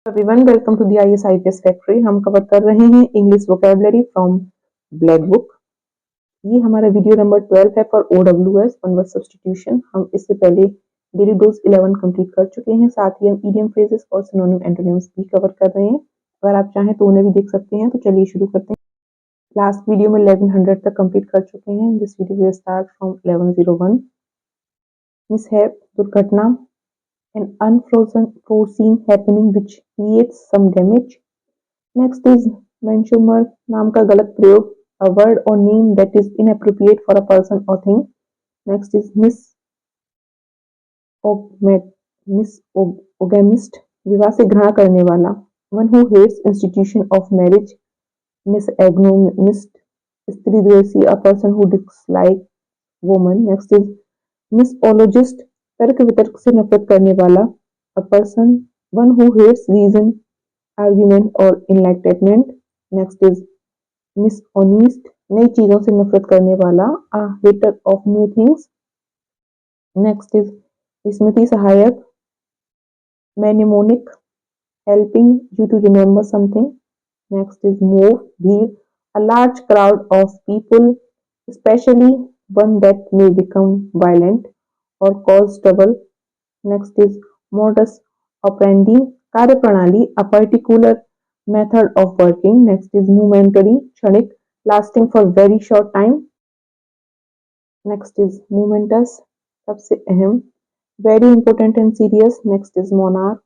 Everyone welcome to the IAS factory. हम cover कर रहे हैं English vocabulary from black book. ये हमारा वीडियो नंबर 12 है for OWS one word substitution. हम इससे पहले डेली डोज 11 कंप्लीट कर चुके हैं। साथ ही हम इडियम फ्रेजेस और सिनोनिम एंटोनिम्स भी कवर कर रहे हैं। अगर आप चाहें तो उन्हें भी देख सकते हैं। तो चलिए शुरू करते हैं। लास्ट वीडियो में 1100 तक कंप्लीट कर चुके हैं। This video will start from 1101। Mishap, दुर्घटना, an unforeseen happening which creates some damage. Next is mentioner, नाम का गलत प्रयोग, a word or name that is inappropriate for a person or thing. Next is misogamist, विवाह से घृणा करने वाला, one who hates institution of marriage. Misogynist, स्त्री द्वेषी, a person who dislikes woman. Next is misologist, तर्क वितर्क से नफरत करने वाला, a person, one who hates reason, argument or enlightenment. Next is dishonest, नई चीजों से नफरत करने वाला, a hater of new things. Next is स्मृति सहायक, mnemonic, helping you to remember something. Next is move, भीड़, a large crowd of people, especially one that may become violent or cause trouble. Next is modus operandi, कार्यप्रणाली, a particular method of working. Next is momentary, क्षणिक, lasting for very short time. Next is momentous, सबसे अहम, very important and serious. Next is monarch,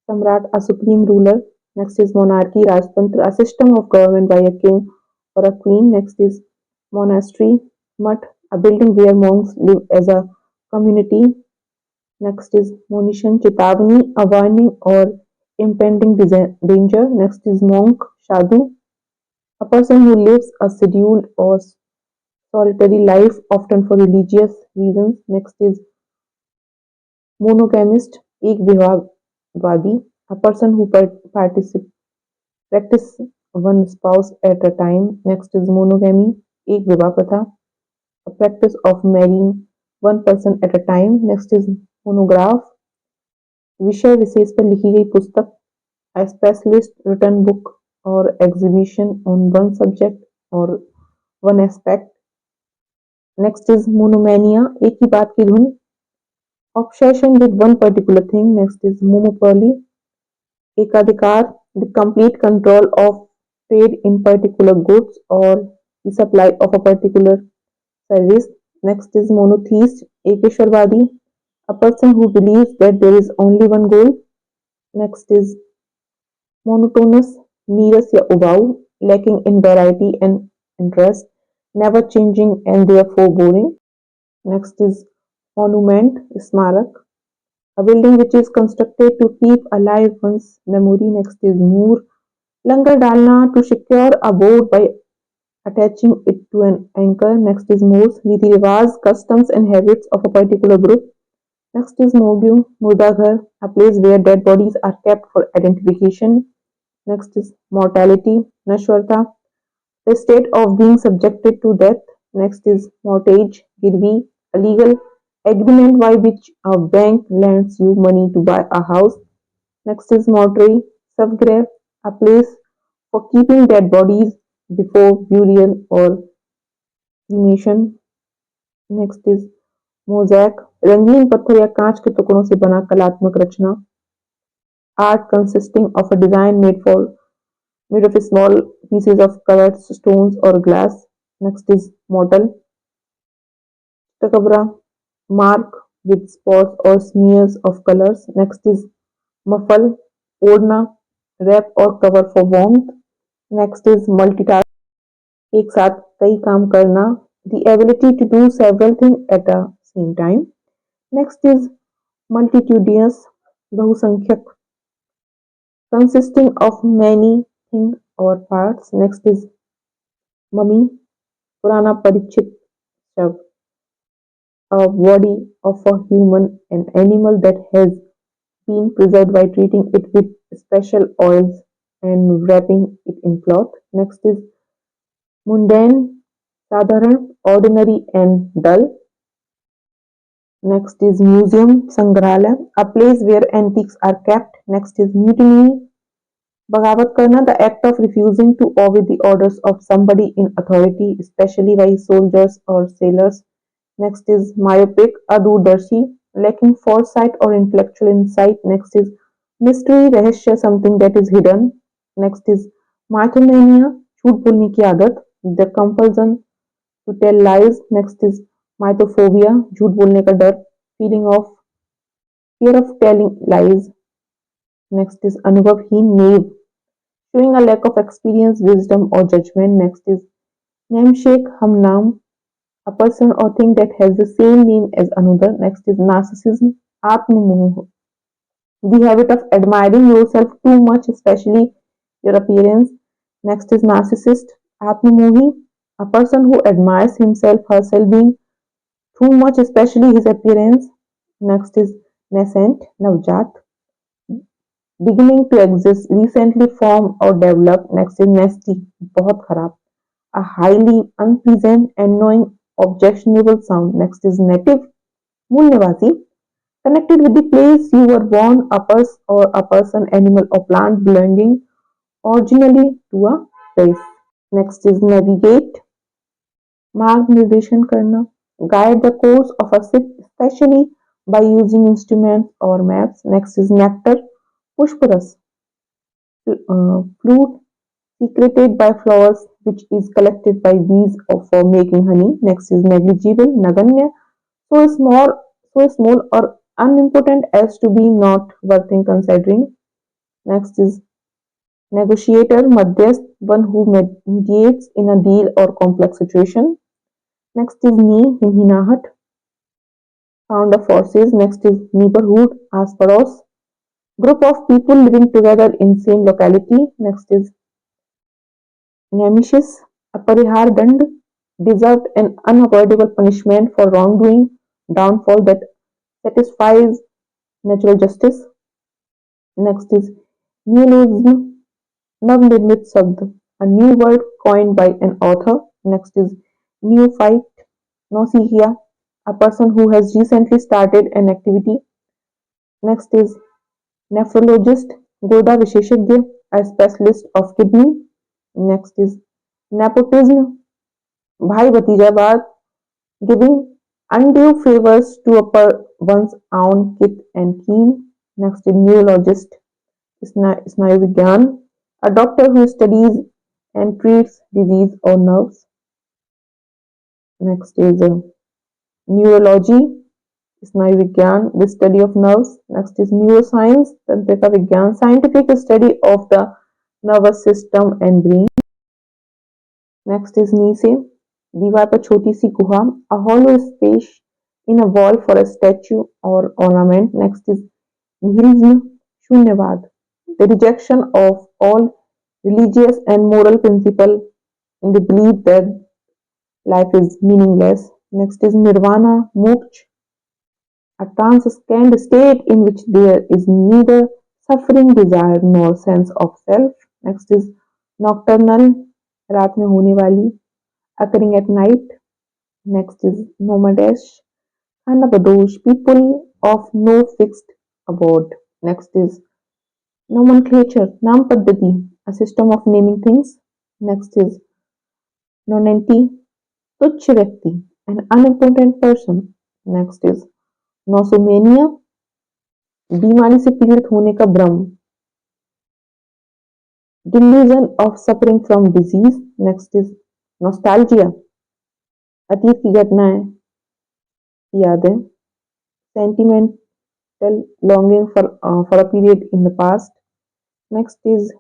सम्राट, a supreme ruler. Next is monarchy, राजतंत्र, a system of government by a king or a queen. Next is monastery, mutt, a building where monks live as a community. Next is monition, चेतावनी, a warning or impending danger. Next is monk, sadhu, a person who lives a scheduled or solitary life, often for religious reasons. Next is monogamist, एक विवाहवादी, a person who practice one spouse at a time. Next is monogamy, एक विवाह प्रथा, a practice of marrying one person at a time. Next is monograph, विषय विशेष पर लिखी गई पुस्तक, a specialist written book or exhibition on one subject or one aspect. Next is monomania, एक ही बात की धुन, obsession with one particular thing. Next is monopoly, एकाधिकार, the complete control of trade in particular goods or the supply of a particular service. Next is monotheist, एकश्वरवादी, a person who believes that there is only one goal. Next is monotonous, नीरस या उबाऊ, lacking in variety and interest, never changing and therefore boring. Next is monument, स्मारक, a building which is constructed to keep alive one's memory. Next is moor, लंगर डालना, to secure a boat by attaching it to an anchor. Next is moors, रीति रिवाज, customs and habits of a particular group. Next is morgue, मुर्दाघर, a place where dead bodies are kept for identification. Next is mortality, नश्वरता, the state of being subjected to death. Next is mortgage, गिरवी, a legal agreement by which a bank lends you money to buy a house. Next is mortuary, subgrave, a place for keeping dead bodies before burial or cremation. Next is mosaic, रंगीन पत्थर या कांच के टुकड़ों से बना कलात्मक रचना, art consisting of a design made of small pieces of colored stones or glass. Next is mottle, takabra, mark with spots or smears of colors. Next is muffle, ओढ़ना, wrap or cover for warmth. Next is multitask, एक साथ कई काम करना, the ability to do several things at the same time. Next is multitudinous, बहुसंख्यक, consisting of many things or parts. Next is mummy, पुराना परिचित शव, a body of a human and animal that has been preserved by treating it with special oils and wrapping it in cloth. Next is mundane, साधारण, ordinary and dull. Next is museum, संग्रहालय, a place where antiques are kept. Next is mutiny, बगावत करना, the act of refusing to obey the orders of somebody in authority, especially by soldiers or sailors. Next is myopic, adudarshi, lacking foresight or intellectual insight. Next is mystery, रहस्य, something that is hidden. Next is mythomania, झूठ बोलने की आदत, the compulsion to tell lies. Next is mythophobia, झूठ बोलने का डर, feeling of fear of telling lies. Next is anubhavheen, naive, showing a lack of experience, wisdom, or judgment. Next is nameshake, humnam, a person or thing that has the same name as another. Next is narcissism, atmamoh, the habit of admiring yourself too much, especially your appearance. Next is narcissist, atmamohi, a person who admires himself, herself being too much, especially his appearance. Next is nascent, navjat, beginning to exist, recently formed or developed. Next is nasty, बहुत खराब, a highly unpleasant, annoying, objectionable sound. Next is native, मूल निवासी, connected with the place you were born, a person, animal, or plant belonging originally to a place. Next is navigate, मार्ग निर्देशन करना, guide the course of a ship, especially by using instruments or maps. Next is nectar, pushparas, fruit secreted by flowers which is collected by bees for making honey. Next is negligible, naganya, so small or unimportant as to be not worth considering. Next is negotiator, madhyast, one who mediates in a deal or complex situation. Next is himhinahat, found of forces. Next is neighborhood, asparos, group of people living together in same locality. Next is nemesis, अपरिहार दंड, deserved and unavoidable punishment for wrongdoing, downfall that satisfies natural justice. Next is neologism, navnirmit sabd, a new word coined by an author. Next is neophyte, nausea, a person who has recently started an activity. Next is nephrologist, Goda Visheshagya, a specialist of kidney. Next is nepotism, भाई भतीजावाद, giving undue favors to one's own kith and kin. Next is neurologist, स्नायु विज्ञान, a doctor who studies and treats disease or nerves. Next is neurology, स्नायु विज्ञान, the study of nerves. Next is neuroscience, तंत्रिका विज्ञान, scientific study of the nervous system and brain. Next is नीचे, दीवार पर छोटी सी गुहा, a hollow space in a wall for a statue or ornament. Next is nihilism, शून्यवाद, the rejection of all religious and moral principle in the belief that life is meaningless. Next is nirvana, moksha, a transcendent state in which there is neither suffering, desire nor sense of self. Next is nocturnal, रात में होने वाली, occurring at night. Next is nomadesh, anabadosh, people of no fixed abode. Next is nomenclature, नाम पद्धति, a system of naming things. Next is nonentity, तुच्छ व्यक्ति, an unimportant person. Next is nosomania, बीमारी से पीड़ित होने का भ्रम, delusion of suffering from disease. Next is nostalgia, अतीत की घटनाएं, यादें, sentimental longing for a period in the past. Next is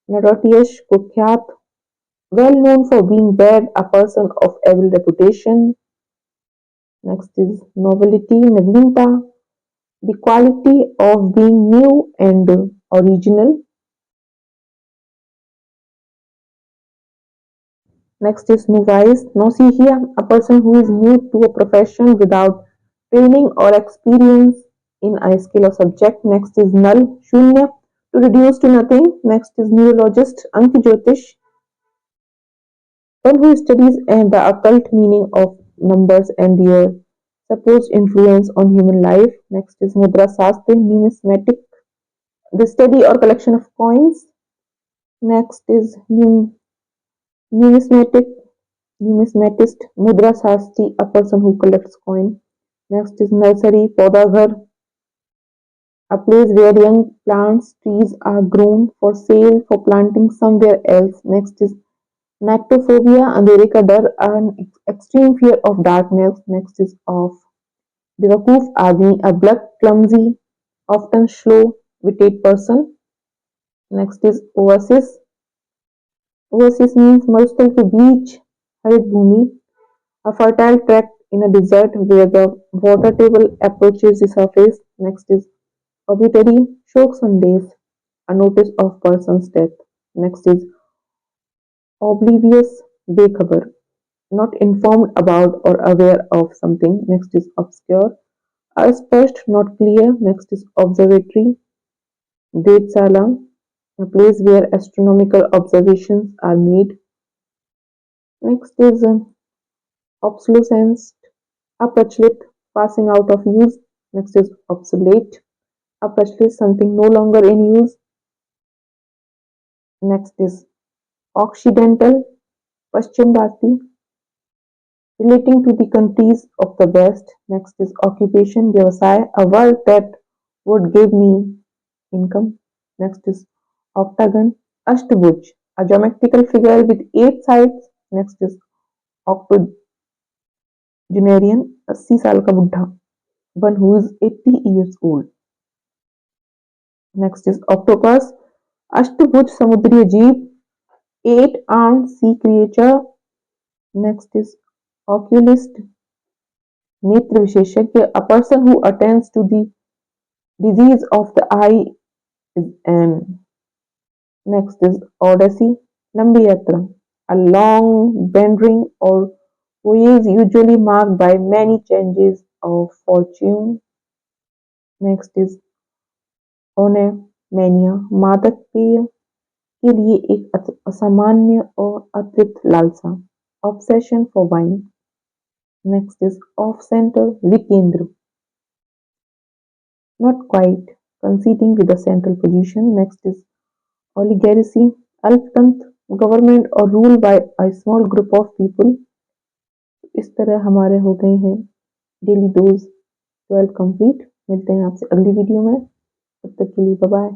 notorious, कुख्यात, well known for being bad, a person of evil reputation. Next is novelty, नवीनता, the quality of being new and original. Next is novice, nausea, a person who is new to a profession without training or experience in a skill or subject. Next is null, shunya, to reduce to nothing. Next is neurologist, Anki Jyotish, one who studies the occult meaning of numbers and their supposed influence on human life. Next is mudra sastra, numismatic, the study or collection of coins. Next is numismatic, numismatist, mudra shastri, a person who collects coin. Next is nursery, podaghar, a place where young plants, trees are grown for sale for planting somewhere else. Next is nectophobia, अंधेरे का डर, an extreme fear of darkness. Next is of बेवकूफ आदमी, a blunt, clumsy, often slow-witted person. Next is oasis. Oasis means मरुस्थल के बीच हरित भूमि, a fertile tract in a desert where the water table approaches the surface. Next is obituary, शोक संदेश, a notice of person's death. Next is oblivious, बेखबर, not informed about or aware of something. Next is obscure, अस्पष्ट, not clear. Next is observatory, वेधशाला, a place where astronomical observations are made. Next is obsolescence, अप्रचलित, passing out of use. Next is obsolete, अप्रचलित, something no longer in use. Next is occidental, पश्चिमवासी, relating to the countries of the West. Next is occupation, व्यवसाय, a work that would give me income. Next is octagon, अष्टभुज, a geometrical figure with 8 sides. Next is octogenarian, 80 साल का बुढ़ा, one who is 80 years old. Next is octopus, अष्टभुज समुद्री जीव, 8-armed sea creature. Next is oculist, नेत्र विशेषज्ञ, a person who attends to the disease of the eye is an. Next is odyssey, लंबी यात्रा, a long wandering or voyage usually marked by many changes of fortune. Next is ओनेमैनिया, मादक पेय के लिए एक असामान्य और अतिरिक्त लालसा, obsession for wine. Next is off center, विकेंद्र, not quite conceding with a central position. Next is oligarchy, अल्पतंत्र, government or rule by a small group of people. इस तरह हमारे हो गए हैं डेली डोज 12 कंप्लीट. मिलते हैं आपसे अगली वीडियो में, तब तक के लिए बाय बाय.